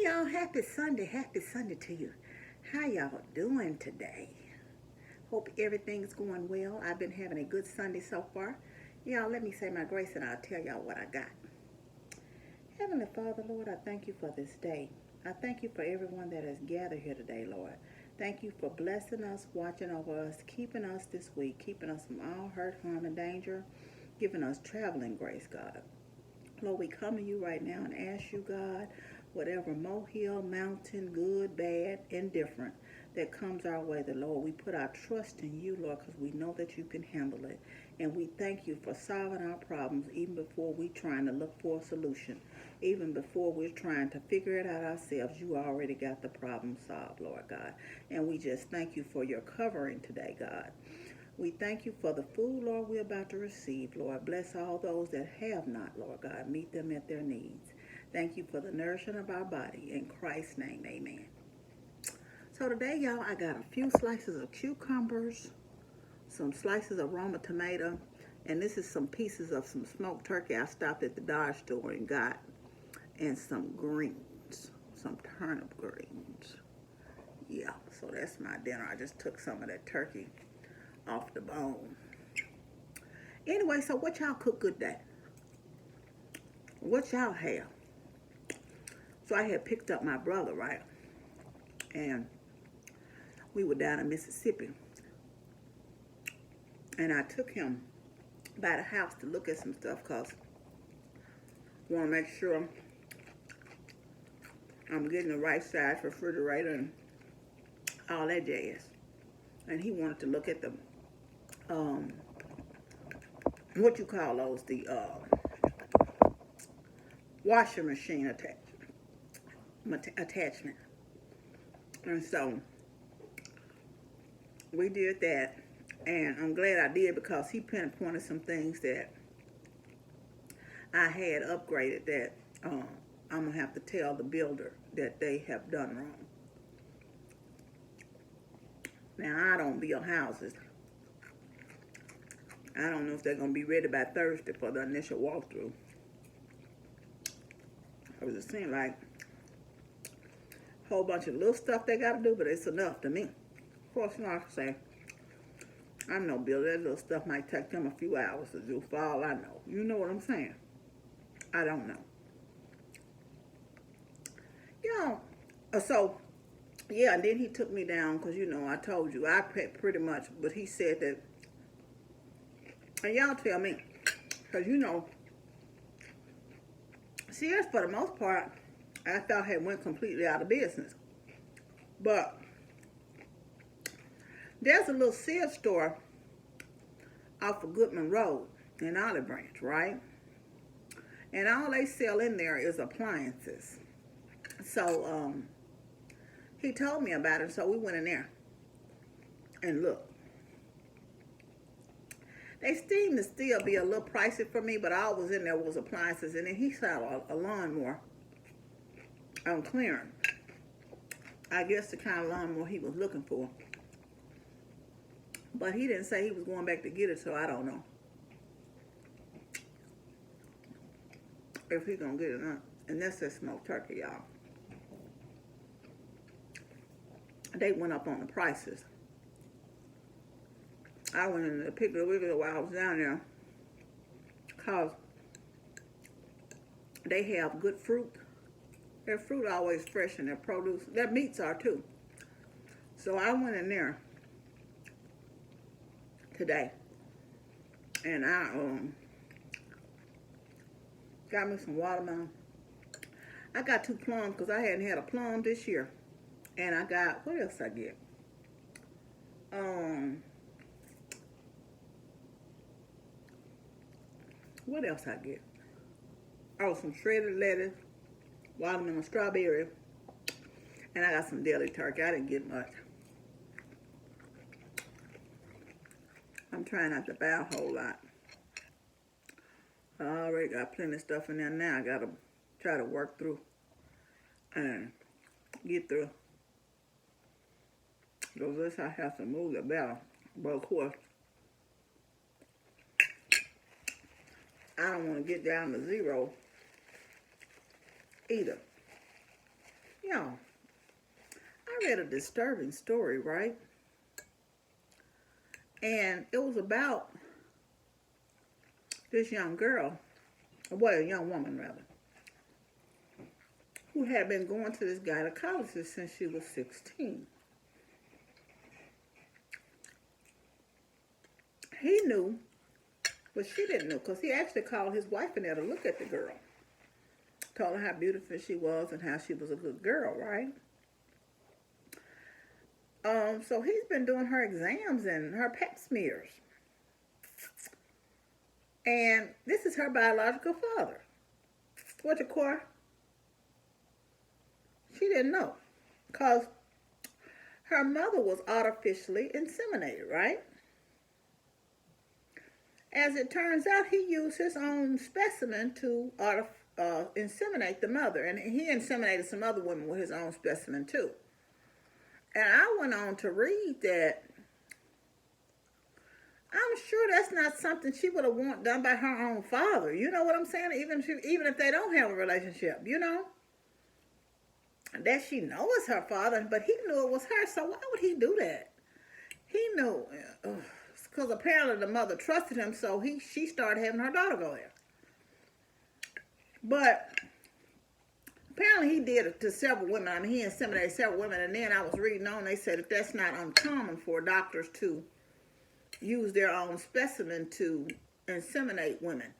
y'all, happy Sunday to you. How y'all doing today? Hope everything's going well. I've been having a good Sunday so far. Y'all, let me say my grace and I'll tell y'all what I got. Heavenly Father, Lord, I thank you for this day. I thank you for everyone that has gathered here today, Lord. Thank you for blessing us, watching over us, keeping us this week, keeping us from all hurt, harm, and danger, giving us traveling grace, God. Lord, we come to you right now and ask you, God, whatever molehill, mountain, good, bad, indifferent that comes our way, the Lord, we put our trust in you, Lord, because we know that you can handle it. And we thank you for solving our problems even before we're trying to look for a solution. Even before we're trying to figure it out ourselves, you already got the problem solved, Lord God. And we just thank you for your covering today, God. We thank you for the food, Lord, we're about to receive, Lord. Bless all those that have not, Lord God. Meet them at their needs. Thank you for the nourishing of our body. In Christ's name, amen. So today, y'all, I got a few slices of cucumbers, some slices of Roma tomato, and this is some pieces of some smoked turkey I stopped at the dollar store and got, and some greens, some turnip greens. Yeah, so that's my dinner. I just took some of that turkey off the bone. Anyway, so what y'all cook good day? What y'all have? So I had picked up my brother, right? And we were down in Mississippi. And I took him by the house to look at some stuff because I want to make sure I'm getting the right size refrigerator and all that jazz. And he wanted to look at the what you call those, the washing machine attachment. And so we did that, and I'm glad I did because he pinpointed some things that I had upgraded that I'm gonna have to tell the builder that they have done wrong. Now, I don't build houses. I don't know if they're going to be ready by Thursday for the initial walkthrough. It seems like a whole bunch of little stuff they got to do, but it's enough to me. Of course, you know, I can say, I'm no builder. That little stuff might take them a few hours to do for all I know. You know what I'm saying? I don't know. You know, so, yeah, and then he took me down because, you know, I told you, I pretty much, but he said that, and y'all tell me, because, you know, Sears, for the most part, I thought had went completely out of business. But there's a little Sears store off of Goodman Road in Olive Branch, right? And all they sell in there is appliances. So he told me about it, so we went in there and looked. They seem to still be a little pricey for me, but all was in there was appliances. And then he saw a lawnmower on clearance. I guess the kind of lawnmower he was looking for. But he didn't say he was going back to get it, so I don't know if he's going to get it or not. And that's that smoked turkey, y'all. They went up on the prices. I went in the Piggly Wiggly while I was down there because they have good fruit. Their fruit always fresh and their produce. Their meats are too. So I went in there today and I got me some watermelon. I got 2 plums because I hadn't had a plum this year. And I got, what else I get? What else I get? Oh, some shredded lettuce, watermelon, strawberry, and I got some deli turkey. I didn't get much. I'm trying not to buy a whole lot. I already got plenty of stuff in there now. I gotta try to work through and get through. Because this I have to move the bell. But of course, I don't want to get down to zero either. Y'all, I read a disturbing story, right? And it was about this young girl, well, a young woman rather, who had been going to this gynecologist since she was 16. He knew, but she didn't know, because he actually called his wife in there to look at the girl. Told her how beautiful she was and how she was a good girl, right? So he's been doing her exams and her pap smears. And this is her biological father. What you call? She didn't know. Because her mother was artificially inseminated, right? As it turns out, he used his own specimen to inseminate the mother. And he inseminated some other women with his own specimen too. And I went on to read that I'm sure that's not something she would have want done by her own father. You know what I'm saying? Even if they don't have a relationship, you know? That she knows her father, but he knew it was her, so why would he do that? He knew, because apparently the mother trusted him, so she started having her daughter go there. But apparently he did it to several women. I mean, he inseminated several women, and then I was reading on, they said that that's not uncommon for doctors to use their own specimen to inseminate women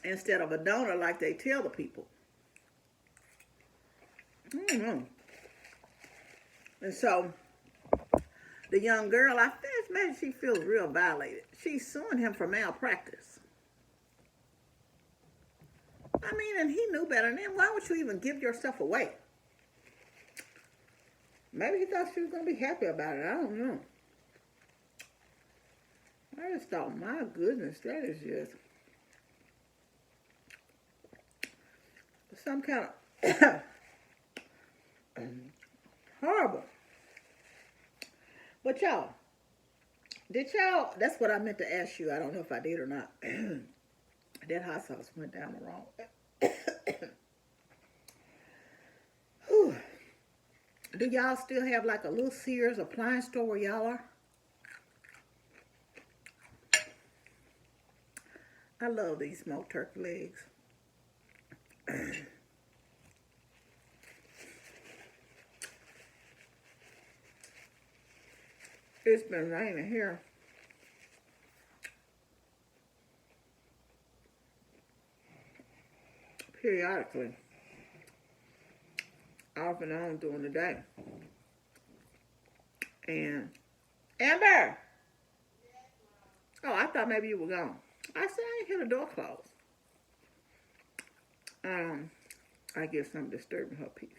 instead of a donor like they tell the people. Mm-hmm. And so the young girl, I imagine she feels real violated. She's suing him for malpractice. I mean, and he knew better. And then why would you even give yourself away? Maybe he thought she was going to be happy about it. I don't know. I just thought, my goodness, that is just some kind of horrible. But y'all, that's what I meant to ask you. I don't know if I did or not. That hot sauce went down the wrong. Whew. Do y'all still have like a little Sears appliance store where y'all are? I love these smoked turkey legs. It's been raining here. Periodically. Off and on during the day. And Amber! Oh, I thought maybe you were gone. I said I ain't hear the door close. I guess I'm disturbing her peace.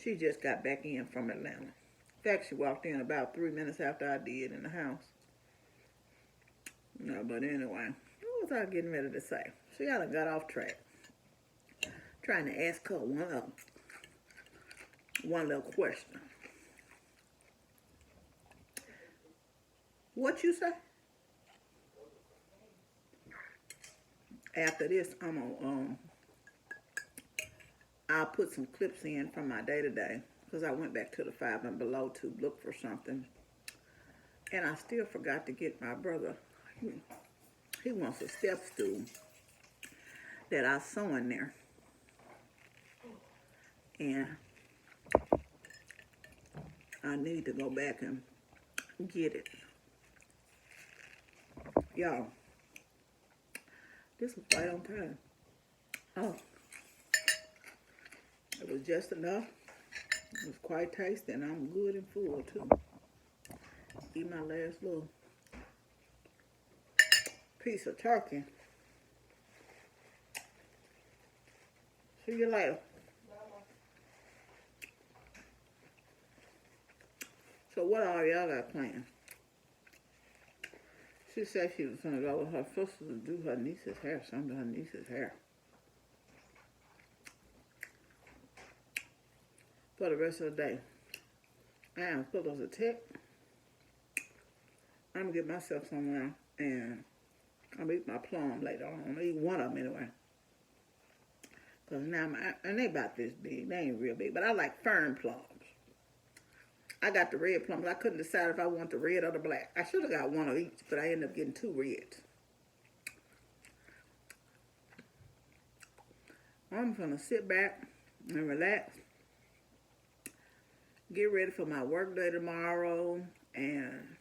She just got back in from Atlanta. In fact, she walked in about 3 minutes after I did in the house. No, but anyway, what was I getting ready to say? See, I done got off track. Trying to ask her one little question. What you say? After this, I'll put some clips in from my day-to-day, because I went back to the 5 and below to look for something, and I still forgot to get my brother. He wants a step stool that I sew in there, and I need to go back and get it. Y'all, this was right on time. Oh, it was just enough. It was quite tasty, and I'm good and full too. Eat my last little piece of turkey. See you later. So what all y'all got planned? She said she was going to go with her sister to do her niece's hair, some of her niece's hair. For the rest of the day. I am full of a tip. I'm going to get myself somewhere, and I'm going to eat my plum later on. I'm going to eat one of them anyway. Cause now, and they about this big. They ain't real big, but I like fern plums. I got the red plums. I couldn't decide if I want the red or the black. I should have got one of each, but I ended up getting 2 reds. I'm gonna sit back and relax, get ready for my work day tomorrow, and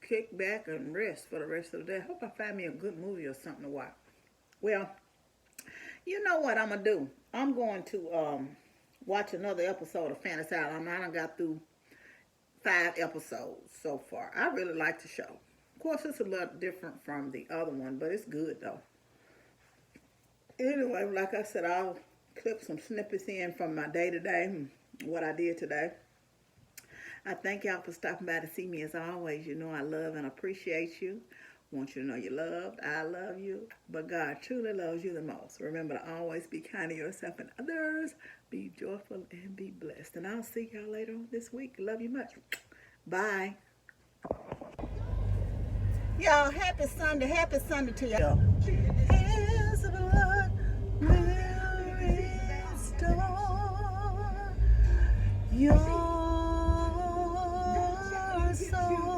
kick back and rest for the rest of the day. I hope I find me a good movie or something to watch. Well, you know what I'm gonna do? I'm going to watch another episode of Fantasy Island. I done got through 5 episodes so far. I really like the show. Of course, it's a lot different from the other one, but it's good though. Anyway, like I said, I'll clip some snippets in from my day-to-day, what I did today. I thank y'all for stopping by to see me as always. You know I love and appreciate you. Want you to know you're loved. I love you. But God truly loves you the most. Remember to always be kind to yourself and others. Be joyful and be blessed. And I'll see y'all later on this week. Love you much. Bye. Y'all, happy Sunday. Happy Sunday to y'all. Hands of blood will restore your soul.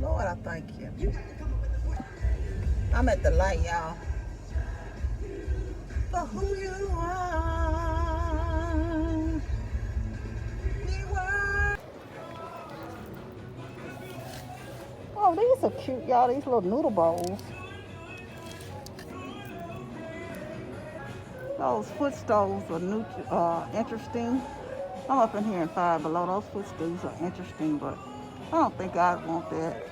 Lord, I thank you. I'm at the light, y'all. For who you are. We were. Oh, these are cute, y'all. These little noodle bowls. Those footstools are interesting. I'm up in here in Five Below. Those footstools are interesting, but I don't think I'd want that.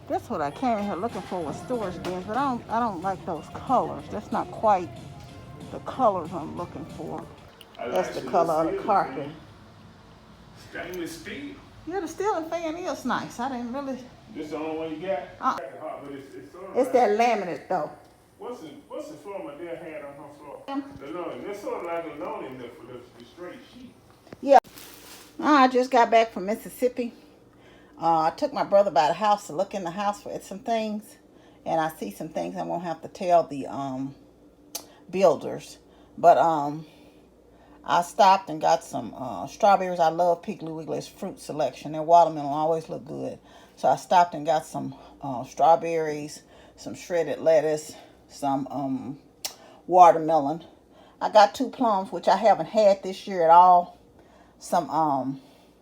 That's what I came in here looking for was storage bins, but I don't like those colors. That's not quite the colors I'm looking for. That's the color of the carpet. Stainless steel. Yeah, the steel fan is nice. I didn't really. This the only one you got? But it's sort of It's that laminate though. What's the floor my dad had on her floor? The linoleum. It's sort of like a linoleum for the straight sheet. Yeah. I just got back from Mississippi. I took my brother by the house to look in the house for some things, and I see some things I won't have to tell the builders. But I stopped and got some strawberries. I love Piggly Wiggly's fruit selection. Their watermelon always look good. So I stopped and got some strawberries, some shredded lettuce, some watermelon. I got 2 plums, which I haven't had this year at all. Some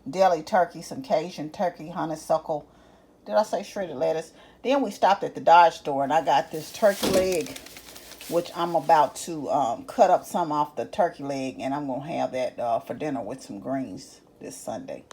deli turkey, some Cajun turkey, honeysuckle. Did I say shredded lettuce? Then we stopped at the Dodge store and I got this turkey leg, which I'm about to cut up some off the turkey leg, and I'm going to have that for dinner with some greens this Sunday.